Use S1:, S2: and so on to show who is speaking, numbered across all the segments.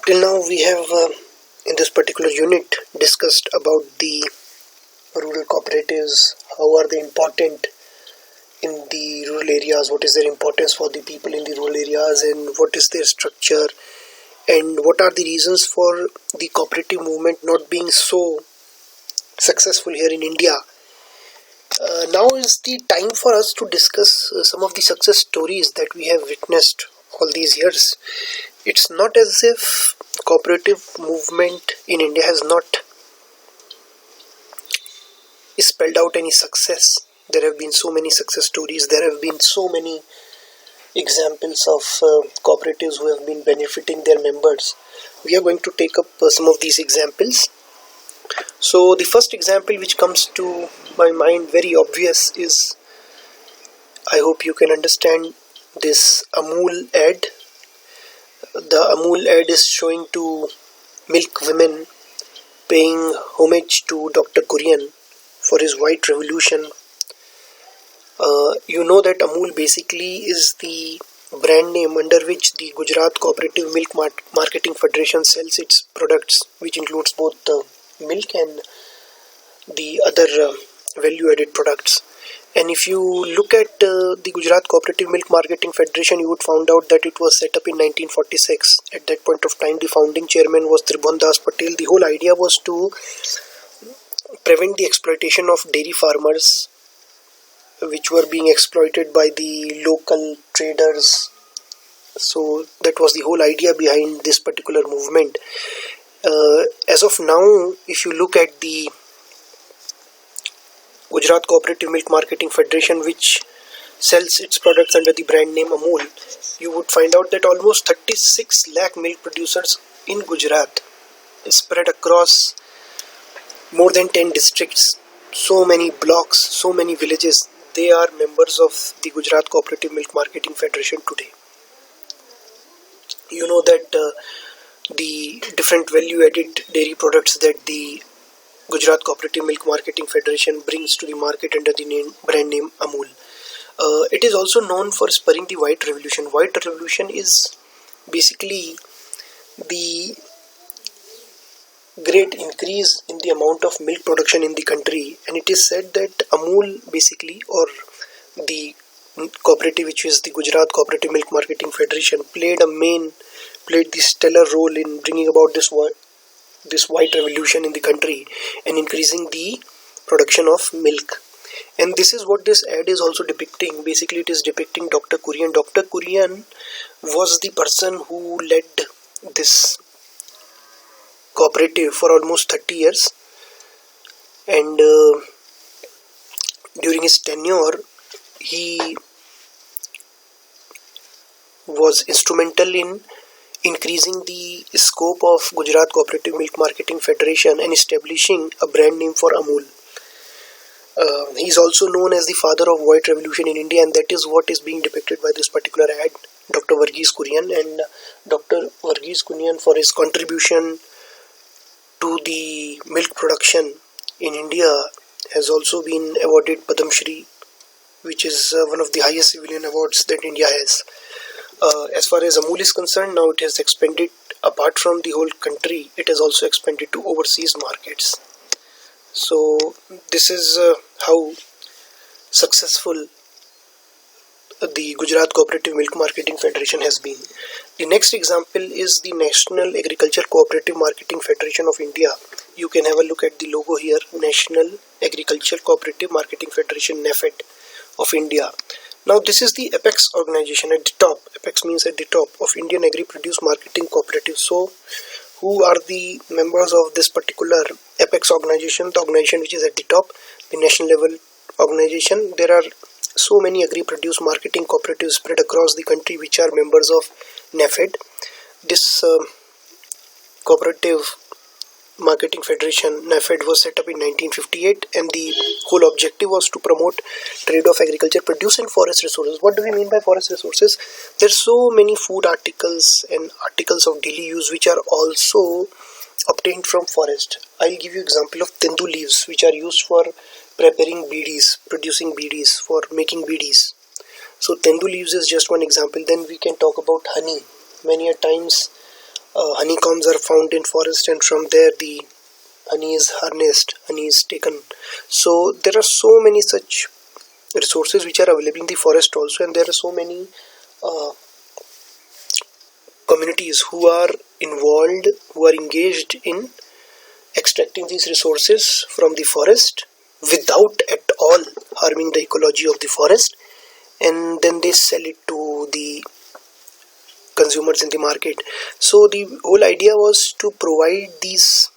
S1: Till now we have in this particular unit discussed about the rural cooperatives, how are they important in the rural areas, what is their importance for the people in the rural areas, and what is their structure, and what are the reasons for the cooperative movement not being so successful here in India. Now is the time for us to discuss some of the success stories that we have witnessed all these years. It's not as if cooperative movement in India has not spelled out any success. There have been so many success stories. There have been so many examples of cooperatives who have been benefiting their members. We are going to take up some of these examples. So the first example which comes to my mind, very obvious, is, I hope you can understand, this Amul ad. The Amul ad is showing to milk women paying homage to Dr. Kurian for his white revolution. You know that Amul basically is the brand name under which the Gujarat Cooperative Milk Marketing Federation sells its products, which includes both milk and the other value-added products. And if you look at the Gujarat Cooperative Milk Marketing Federation, you would find out that it was set up in 1946. At that point of time, the founding chairman was Tribhuvan Das Patel. The whole idea was to prevent the exploitation of dairy farmers, which were being exploited by the local traders. So that was the whole idea behind this particular movement. As of now, if you look at the Gujarat Cooperative Milk Marketing Federation, which sells its products under the brand name Amul, you would find out that almost 36 lakh milk producers in Gujarat, spread across more than 10 districts, so many blocks, so many villages, they are members of the Gujarat Cooperative Milk Marketing Federation today. You know that the different value-added dairy products that the Gujarat Cooperative Milk Marketing Federation brings to the market under the brand name Amul. It is also known for spurring the White Revolution. White Revolution is basically the great increase in the amount of milk production in the country, and it is said that Amul basically, or the cooperative which is the Gujarat Cooperative Milk Marketing Federation, played the stellar role in bringing about this white revolution in the country and increasing the production of milk. And this is what this ad is also depicting. Basically, it is depicting Dr. Kurian. Dr. Kurian was the person who led this cooperative for almost 30 years, and during his tenure he was instrumental in increasing the scope of Gujarat Cooperative Milk Marketing Federation and establishing a brand name for Amul. He is also known as the father of White Revolution in India, and that is what is being depicted by this particular ad, Dr. Varghese Kurian. And Dr. Varghese Kurian, for his contribution to the milk production in India, has also been awarded Padam Shri, which is one of the highest civilian awards that India has. As far as Amul is concerned, now it has expanded apart from the whole country. It has also expanded to overseas markets. So this is how successful the Gujarat Cooperative Milk Marketing Federation has been. The next example is the National Agriculture Cooperative Marketing Federation of India. You can have a look at the logo here, National Agriculture Cooperative Marketing Federation, NAFED of India. Now this is the apex organization at the top. Apex means at the top of Indian Agri-Produce Marketing Cooperative. So who are the members of this particular apex organization, the organization which is at the top, the national level organization? There are so many agri-produce marketing cooperatives spread across the country which are members of NAFED. This cooperative marketing federation, NAFED, was set up in 1958, and the whole objective was to promote trade of agriculture produce and forest resources. What do we mean by forest resources? There are so many food articles and articles of daily use which are also obtained from forest. I'll give you example of tendu leaves, which are used for preparing beedis, producing beedis, for making beedis. So tendu leaves is just one example. Then we can talk about honey. Many a times Honeycombs are found in forest, and from there the honey is harnessed, honey is taken. So there are so many such resources which are available in the forest also, and there are so many communities who are involved, who are engaged in extracting these resources from the forest without at all harming the ecology of the forest, and then they sell it to the consumers in the market. So the whole idea was to provide these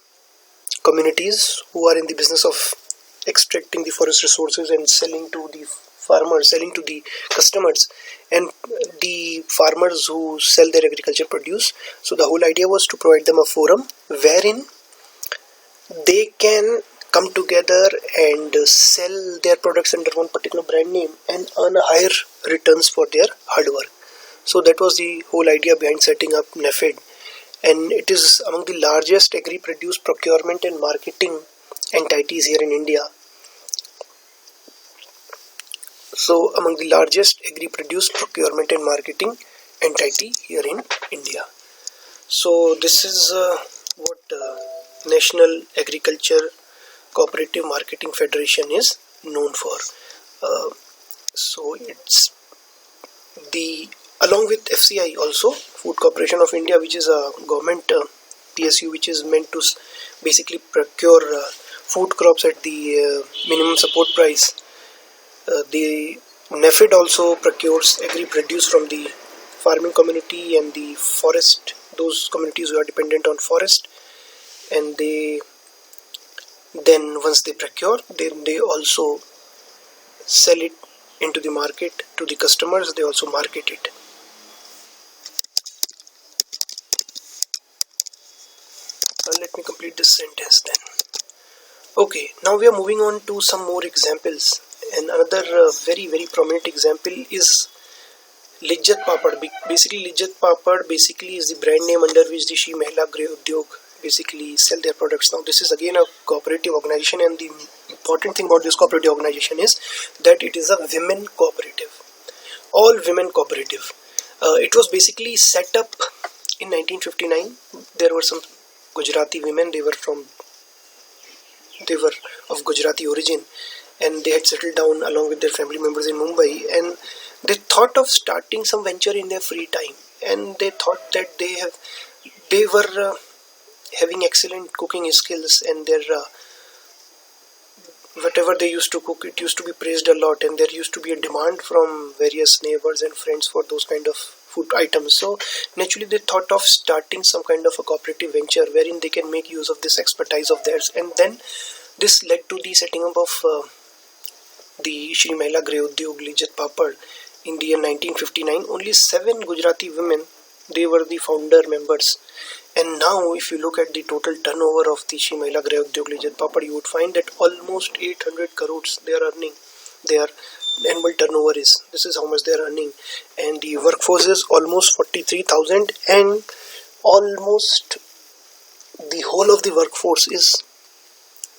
S1: communities who are in the business of extracting the forest resources and selling to the farmers, selling to the customers, and the farmers who sell their agriculture produce. So the whole idea was to provide them a forum wherein they can come together and sell their products under one particular brand name and earn a higher returns for their hard work. So that was the whole idea behind setting up NAFED, and it is among the largest agri-produce procurement and marketing entities here in India. So among the largest agri-produce procurement and marketing entity here in India. So this is what National Agriculture Cooperative Marketing Federation is known for. So it's the, along with FCI also, Food Corporation of India, which is a government PSU which is meant to basically procure food crops at the minimum support price. The NAFED also procures agri-produce from the farming community and the forest, those communities who are dependent on forest, and they then once they procure, then they also sell it into the market to the customers. They also market it. Let me complete this sentence then. Okay, now we are moving on to some more examples, and another very prominent example is Lijjat Papad. Basically Lijjat Papad basically is the brand name under which the Shri Mahila Greh Udyog basically sell their products. Now this is again a cooperative organization, and the important thing about this cooperative organization is that it is a women cooperative, all women cooperative. It was basically set up in 1959. There were some Gujarati women, they were of Gujarati origin, and they had settled down along with their family members in Mumbai, and they thought of starting some venture in their free time, and they thought that they were having excellent cooking skills, and their whatever they used to cook, it used to be praised a lot, and there used to be a demand from various neighbors and friends for those kind of food items. So naturally they thought of starting some kind of a cooperative venture wherein they can make use of this expertise of theirs, and then this led to the setting up of the Shri Mahila Greh Udyog Lijjat Papad in the year 1959. Only 7 Gujarati women, they were the founder members, and now if you look at the total turnover of the Shri Mahila Greh Udyog Lijjat Papad, you would find that almost 800 crores they are earning. Their annual turnover is, this is how much they are earning, and the workforce is almost 43,000, and almost the whole of the workforce is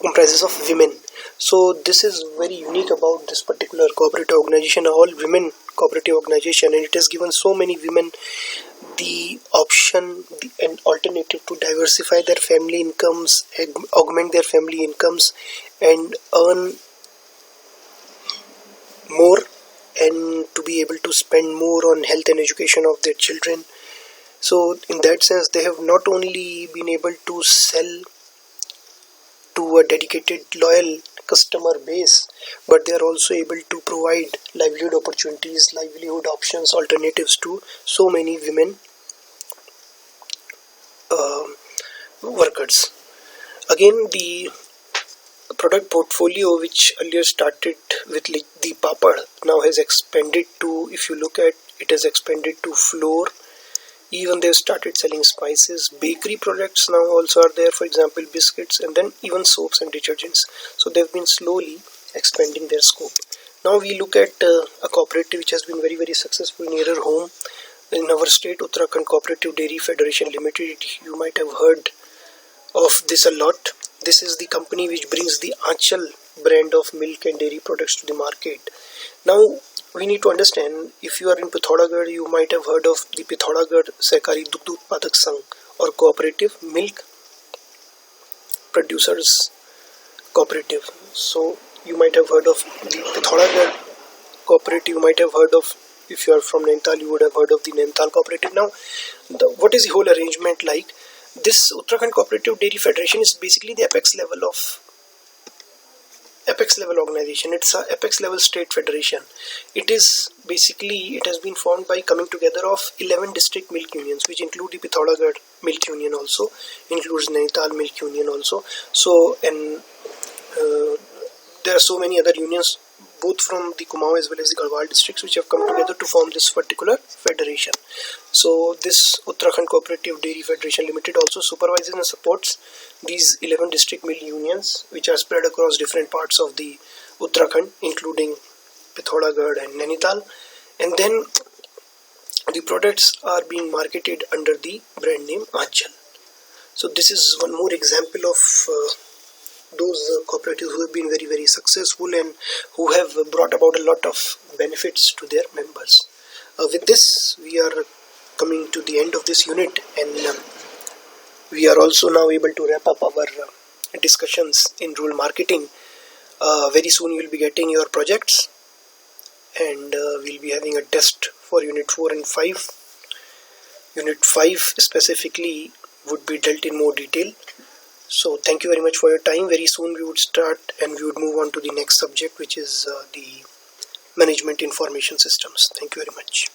S1: comprises of women. So this is very unique about this particular cooperative organization, a all women cooperative organization, and it has given so many women the option, an alternative to diversify their family incomes, augment their family incomes, and earn more, and to be able to spend more on health and education of their children. So in that sense, they have not only been able to sell to a dedicated loyal customer base, but they are also able to provide livelihood opportunities, livelihood options, alternatives to so many women workers. Again, the product portfolio which earlier started with the papad now has expanded to, if you look at, it has expanded to flour. Even they've started selling spices. Bakery products now also are there, for example biscuits, and then even soaps and detergents. So they've been slowly expanding their scope. Now we look at a cooperative which has been very successful nearer home in our state, Uttarakhand Cooperative Dairy Federation Limited. You might have heard of this a lot. This is the company which brings the Aanchal brand of milk and dairy products to the market. Now we need to understand, if you are in Pithoragarh, you might have heard of the Pithoragarh Sehkari Dugdh Utpadak Sangh, or cooperative milk producers cooperative. So you might have heard of the Pithoragarh cooperative. You might have heard of, if you are from Nainital, you would have heard of the Nainital cooperative. Now, what is the whole arrangement like? This Uttarakhand Cooperative Dairy Federation is basically the apex level organization. It's a apex level state federation. It is basically, it has been formed by coming together of 11 district milk unions, which include the Pithoragarh Milk Union also, includes Nainital Milk Union also. So, and there are so many other unions, both from the Kumaon as well as the Garhwal districts, which have come together to form this particular federation. So this Uttarakhand Cooperative Dairy Federation Limited also supervises and supports these 11 district milk unions, which are spread across different parts of the Uttarakhand, including Pithoragarh and Nainital. And then the products are being marketed under the brand name Aanchal. So this is one more example of those cooperatives who have been very, very successful and who have brought about a lot of benefits to their members. With this, we are coming to the end of this unit, and we are also now able to wrap up our discussions in rural marketing. Very soon you will be getting your projects, and we'll be having a test for Unit 4 and 5. Unit 5 specifically would be dealt in more detail. So thank you very much for your time. Very soon we would start and we would move on to the next subject, which is the management information systems. Thank you very much.